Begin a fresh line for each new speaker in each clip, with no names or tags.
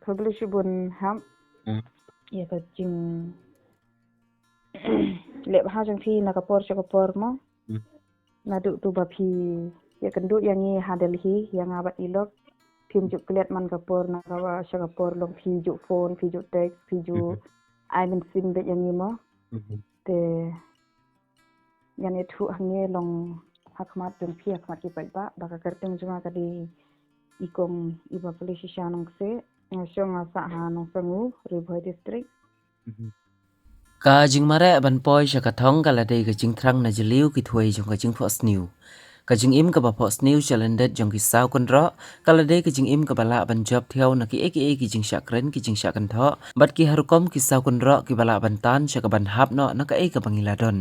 publish bun ham ya ka jing lep ha jang phi na kapor mo na du tu ba phi ya kan du yang ni hadel hi yang abat ilok phim juk klet man kapor na ka sha kapor long phi juk phone phi juk text phi juk ai ben sim be yang ni mo te yang ni thu hange long hakmat jang phi hakmat ki ba ka kerteng juma ka di ikong iba polisi shanong se ngasong asa hanong sangu Ribhoi district
Ka jing mare ban poi sha ka thong ka la dei ka jing thrang na jiliu ki thuai jong ka jing phos new ka jing im ka ba phos new chalendet jong ki sau kon ro ka la dei ka jing im ka bala ban job thiau na ki ki jing sha kren ki jing sha kan tho bat ki harukom ki sau kon ro ki bala ban tan sha ka ban hap no na ka ka bangila don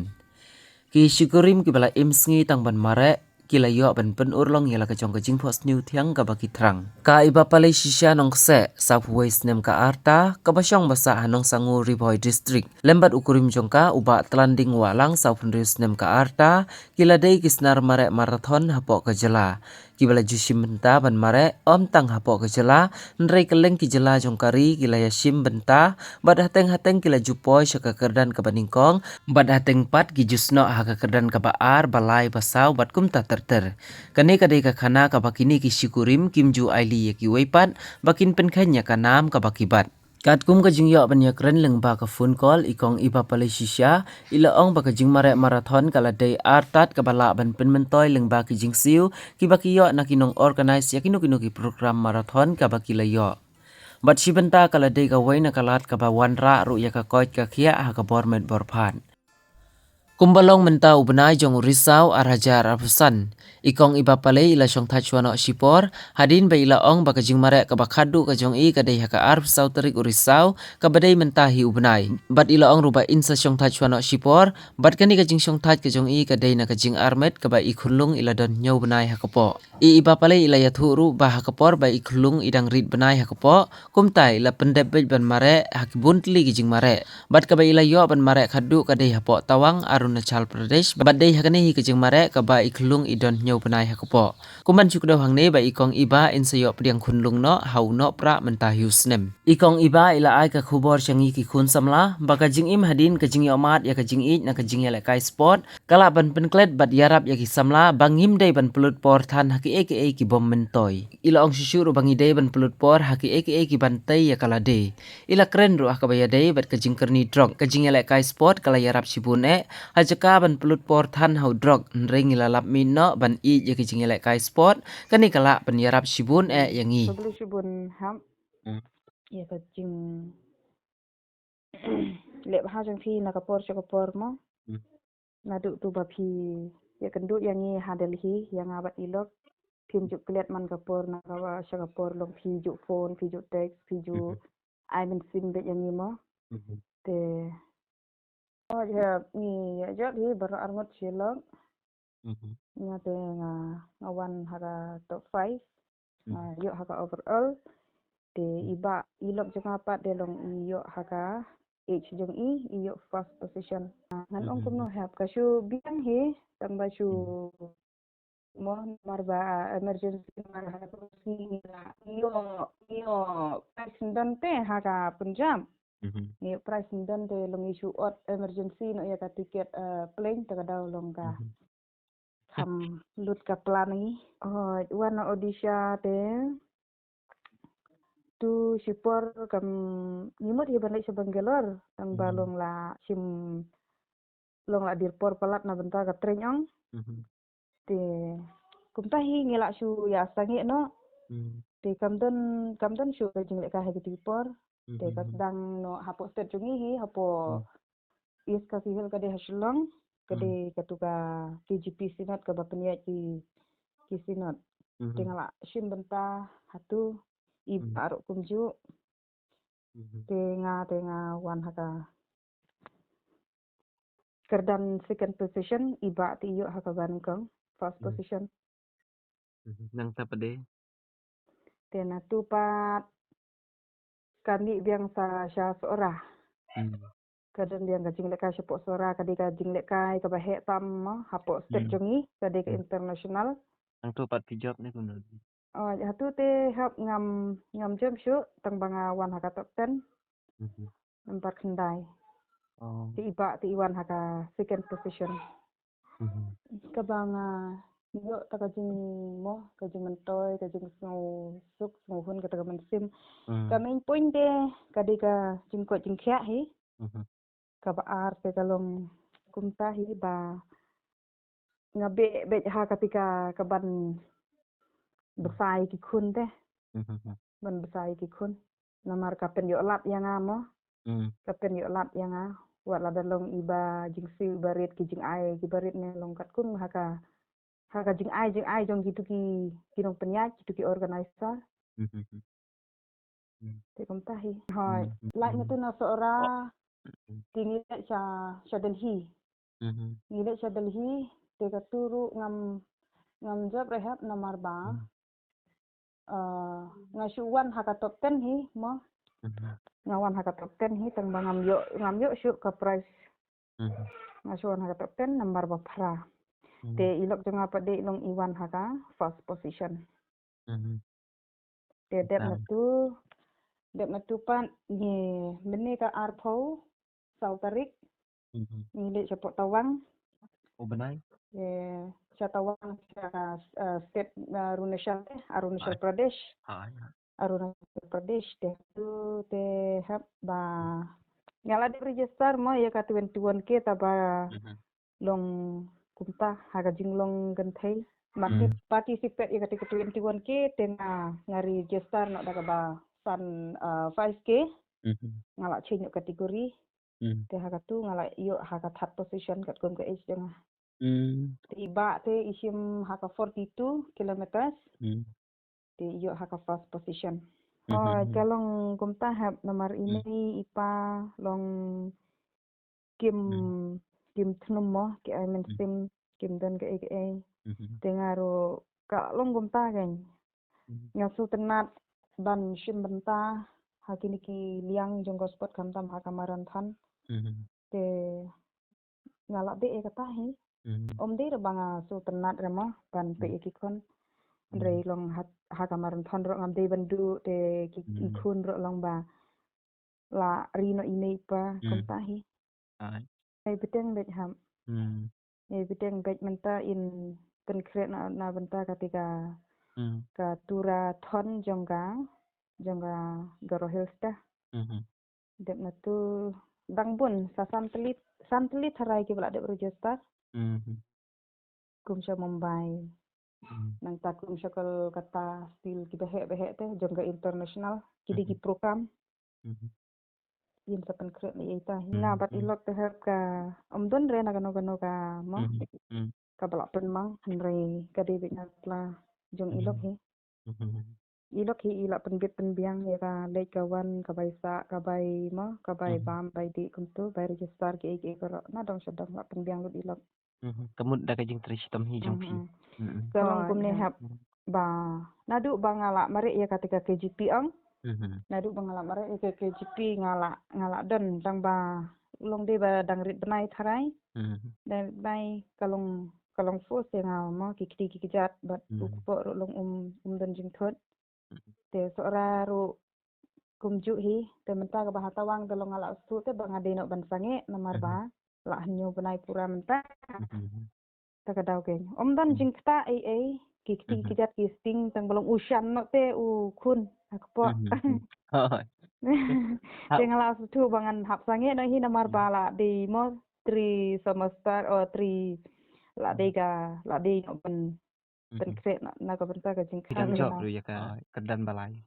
ki shikurim ki bala im sngi tang ban mare kila yo ban pen urlong yala ka jong ka jing phos new thiang ka ba ki thrang ka iba pale shisha nong se south west nem ka arta ka ba shong basa hanong sangu Ribhoi district lembat ukurim jong ka uba tlanding walang south news nem ka arta kila dei kisnar mare marathon hapo ka jela kibala jushim benta ban mare om tang hapo ka jela nrei keleng ki jela jong kari kila ya shim benta bad hateng kila jupoi shaka kerdan ka baningkong bad hateng pat ki jusno ha ka kerdan ka ba ar balai basau bat kumta ter kane kadai ka khana ka bakini ki shikurim kimju aili ya ki weipat bakin penkhanya ka nam ka bakibat kat kum ka jing yo ban ya kren leng ba ka phone call ikong iba pale shisha ila ong ba ka jing mare marathon kala dei artat ka bala ban pen mentoy leng ba ki jing siu ki ba ki yo na kinong organize ya kinu ki program marathon ka ba ki la yo bat shibenta kala dei ka waina kalat ka ba wanra ru ya ka koit ka khia ha ka bormet borphan kumbalong mentau benai jong risau araja rapusan ikong iba pale ila shong tachuano shipor hadin ba ila ong baka jing mare ka bakhadu ka jong i ka dei haka arp sau terik urisau ka badai mentahi ubenai bat ila ong ruba insa shong tachuano shipor bat kani ka jing shong taj ka jong i ka dei na ka jing armet ka ba ikhulung ila don nyau benai hakapo iba pale ila yathuru ba hakapor ba ikhulung idang rit benai hakapo kumtai ila pendep ban mare hakibuntli ki jing mare bat ka ba ila yo ban mare khadu ka dei hapo tawang Arunachal Pradesh badai hakane hi kejeng mare ka ba iklung idon nyau penai hakopo kuman chukdo hangne ba ikong iba insayo priang khunlung no hau no pra mentah yusnem ikong iba ila ai ka khubor changi ki khun samla ba ka jing im hadin ka jing yomat ya ka jing i na ka jing ya kai sport kala ban penklet bat yarap ya ki samla bangim dei ban pelut por than haki ki bom mentoy ila ong shishuru bangi dei ban pelut por haki ki ban tai ya kala dei ila kren ru akabaya dei bat ka jing kerni drog ka jing ya kai sport kala yarap sibun hajaka ban pelut por than hau drog ring lalap minno ban i ye ki jingele kai sport kani kala ban yarap shibun yangi
publish bun ham ya ka jing lep ha jang phi na kapor mo na du tu ba phi ya kan du yang ni hadel hi yang abat ilok phim juk klet man kapor na ka sha kapor long phi juk phone phi juk text phi juk ai ben sim be yang ni mo te oh ya ni ya hi bar arngot silok nga te nga wan haka top 5 yo haka overall te iba ilok jong apa de long yo haka h jong i yo first position ngan ong kuno hap ka shu biang he tang ba shu mo marba emergency mar haka si yo president te haka punjab ni president de long issue ot emergency no ya ka tiket plane ta daw long ka ham lut ka plan ni wana odisha te tu sipor kam nimot hi banai sa Bangalore tang balong la sim long la dirpor palat na benta ka trenyong te kumta hi ngela su ya sangi no te kamdon su ka jingle ka ha dirpor te kadang no hapo state jungi hi hapo is ka sihel ka de haslong kade katuka KGP sinat ka bapenya ki sinat tingala sim benta hatu iba ro kumju tenga wan haka kerdan second position iba ti yo haka bankong first position
nang tapade
tena tupat kami biang sa sya sora kadang biang ka jingle ka sya sora kadi ka jingle kai ka bahe tam hapo state jongi kadi ka international
ang tupat ti job ni kuno
hatu te hap ngam jam syuk tang banga wan haka top 10 empat kendai. Ti iwan haka second position. Kabanga yo takajing mo kajing mentoy kajing suk hun kata mensim. Ka main point de kadika jingko jingkya hi. Ka baar te kalong kumta hi ba ngabe be ha ketika kaban besai ki kun teh ban besai ki kun namar kapen yo lat yang amo kapen yo lat yang a wat la dalong iba jingsi barit ki jing ai ki barit ne long kat kun haka jing ai jong gitu ki kinong penyaj gitu ki organizer te kumta hi hoi like tu na seorang tinggi sa Delhi ngile sa Delhi te katuru ngam job rehab nomor ba ngasuwan haka top 10 hi mo ngawan haka top 10 hi tang ngam yo syuk ka price ngasuwan haka top 10 nomor ba phra te ilok jonga pa de long iwan haka first position te dep na tu pan ni meni ka arpo sautarik ngile sapok tawang
Ubenai.
Syatawang state Arunachal Pradesh. Arunachal Pradesh tu te hab ba ngala de register mo ya ka 21k ta ba long kumta haga jinglong ganthai participate ya ka 21k tenga ngari register no daga ba san 5k ngala change kategori te haga tu ngala yo haga third position kat kom ka age janga Iba te isim haka 42 kilometers. Te iyo haka first position. Kalong kumta hab nomor ini ipa long kim tnum mo ki ay mensim kim dan ke tengaro ka long kumta kan. Ngasu tenat ban sim benta hakini ki liang jong gospot kamtam haka marantan. Te ngalak be kata hi. Om de banga su tenat remo ban pe ikon andre long hakamaran thon ro ngam de bandu te ikun ro long ba la rino ine pa konta hi ai beteng bet ham beteng bet menta in konkret na benta ketika ka tura thon jongga garo hilsta dep na tu dangbun sa santelit harai ki bala dep register kum sa Mumbai nang takum sa kal kata stil ki behe te jongga international kidi ki program yin sa konkret ni ita na bat ilok te hab ka omdon re na gano ka mo ka bala penmang hanre ka de na jong ilok hi ila penbit penbiang ya ka lek kawan ka baisa ka bai mo ka bai bam bai di kuntu bai register ki ko na dong sedang la penbiang lut ilok
Kamut da kajing tristam hi jong pi.
Kalong kumne hab ba nadu bangala mare ya ketika KGP ang nadu bangala mare ya KGP ngala don tang ba long de ba dangrit benai tharai dan bai kalong force yang mo ki jat bat ukpo ro long don jing thot te sora ro kumju hi te menta ka bahatawang dalong ngala su te bang ade no ban sange namar ba la hanyo benai pura menta takadaw ken omdan jing kta ai ki jat ki sting tang balong usyan no te kun akpo ngala su tu bangan hap sange no hi namar ba la di mo 3 semester o 3 la de no ban kre na ka benta ka jing kta
job ru ya ka kedan balai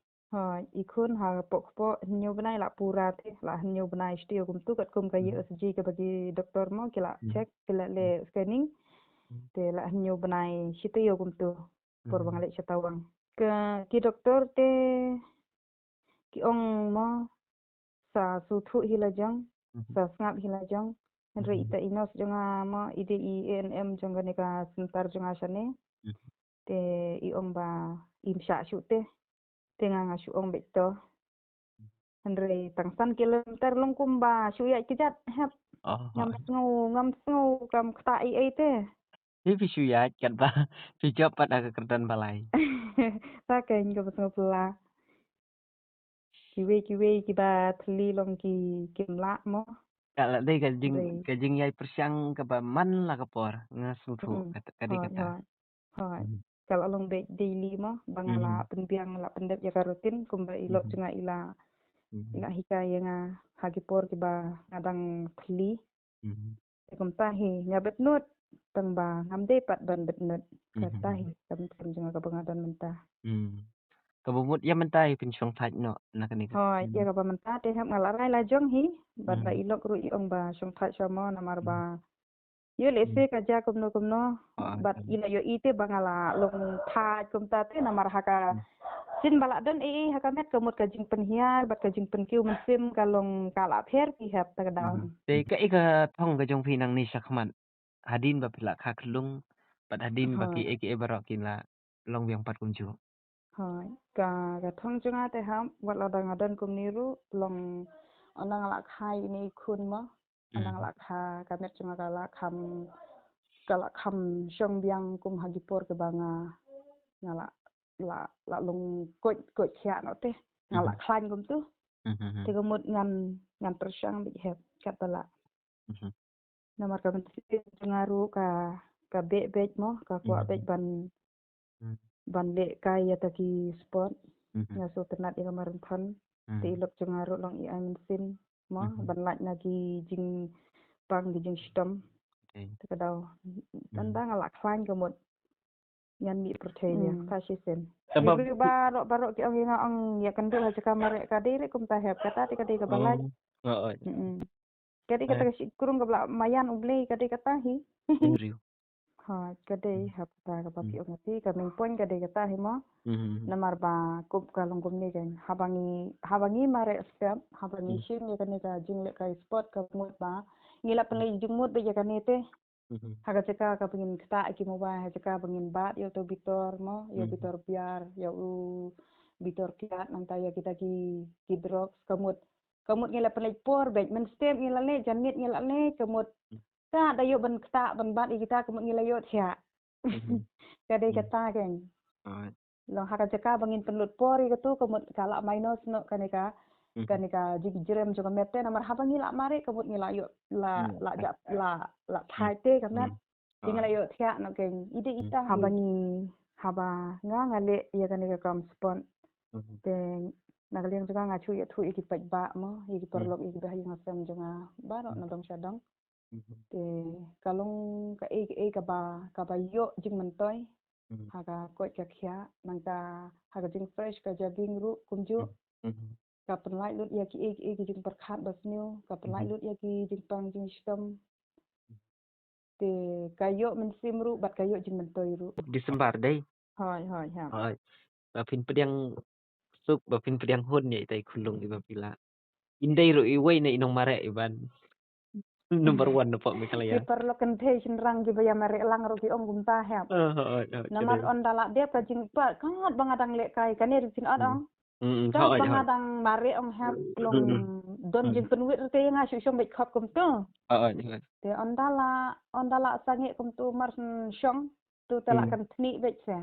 ikun ha pokpo nyo benai la pura te la nyo benai stio kum tu kat kum ka ye sji ka bagi doktor mo kila check kila le scanning te la nyo benai stio kum tu por bangale chatawang ki doktor te ki ong mo sa su thu hilajang sa snap hilajang andre ita inos jonga mo ide INM jonga ne ka sentar jonga sane te I ong ba imsha syute tenga ngasu ong beto andre tangsan kilometer long kumba suya kijat hap ngam sngu kam kta ai te
Hi fi suyat kat ba fi job pat aga kedan balai
ta keng ka pasang pula kiwe kiba thli long ki la mo
Kalau dei
dei
ka jing yai persiang ka ba man la ka por ngasu thu
hoi
kata.
hoi kalau long be daily mo bangala penbiang la pendep ya karutin kumba ilok junga ila hikaya nga hagipor kiba ngadang thli kum tahi nyabet nut tang ba ngamde pat ban bet nut ka tahi kam junga ka bangadan mentah
Kabumut ya mentai pinsyong thaj no nakani ka.
hoi ya ka ba mentah te hap ngala rai la jong hi ban ba ilok ru iong ba syong thaj sama namar ba yo lese ka ja kumno bat ila yo ite bangala long thaj kum ta te namar haka sin balak dan hakamet kamut kajing penhiar bat kajing penkiu mesim kalong kalap her pihap tagadaun
Te ka ika thong ka jong pinang ni sakman. Hadin ba pila ka klung pat hadin ba ki eke barok kila long biang pat kunju.
hoi ka thong junga te ham wat ladang adan kum niru long onang lak hai ni kun mo onang lak ha kamet junga kala kham syong biang kum hagipor ke banga ngala la long ko kya no te ngala khan kum tu te kumut ngan persyang bi hep katala namar ka bensin ngaru ka be mo ka kwa be ban le kai ya taki sport ngaso tenat ya kamarin thon te ilok ngaru long I amin sin mo ban lak nagi jing pang jing stom te kadau tanda ngalak khan kumut nyan mi percaya pasisen Ibu barok ki ang ya kan dulu cakap mereka kadiri kum tahap kata di ka balai kadi kata kurung ka bala mayan ublay kadi katahi ha kadi hap ta ka papi ngati ka ming pon kadi katahi mo namar ba kup kalong kumni kan habangi mare step habangi shin ya kan ka jingle ka spot ka mut ba ngila pelai jumut be ya kan ite haga ceka ka pengin kita ki mo ba ceka pengin bat yo to bitor mo yo bitor biar yo bitor kiat nang taya kita ki drugs kamut ngila pelai por be men step ngila le janit ngila le kamut ka da yo ban kita ban bat kita kamut ngila yo tia kade kata kan long haga ceka pengin penlut por itu kamut kala minus no kaneka jigjerem juga mete namar haba ngila mare kamut ngila yo la thai te kamet ngila yo thia no ken ide ita haba ngale ya kan ka kam spon te nagaleng juga ngacu ya thu iki paj ba mo iki perlok iki bah yang asam juga barok na dong sadang te kalong ka ka ba yo jing mentoy haga ko ka khia nangka haga jing fresh ka jabing ru kumju kapan lai lut ya ki jing perkhat basniu kapan lai lut ya ki jing pang jing stom te kayo mensim ru bat kayo jing mentoy ru
Disembar dei
hoi
bapin pediang suk bapin pediang hun ya itai kulung iba pila indai ru iwei na inong mare iban number 1 na po mikala ya
perlokan te rang ki baya mare lang ru ki om gum ta hep namar on dalak dia ka jing pa kat bangadang le kai kanir jing adang kat bangadang mare om hep long don jing penwit te nga shu shom bek khop kum tu te on dala sange kum tu mar shong tu talak kan thni bek sa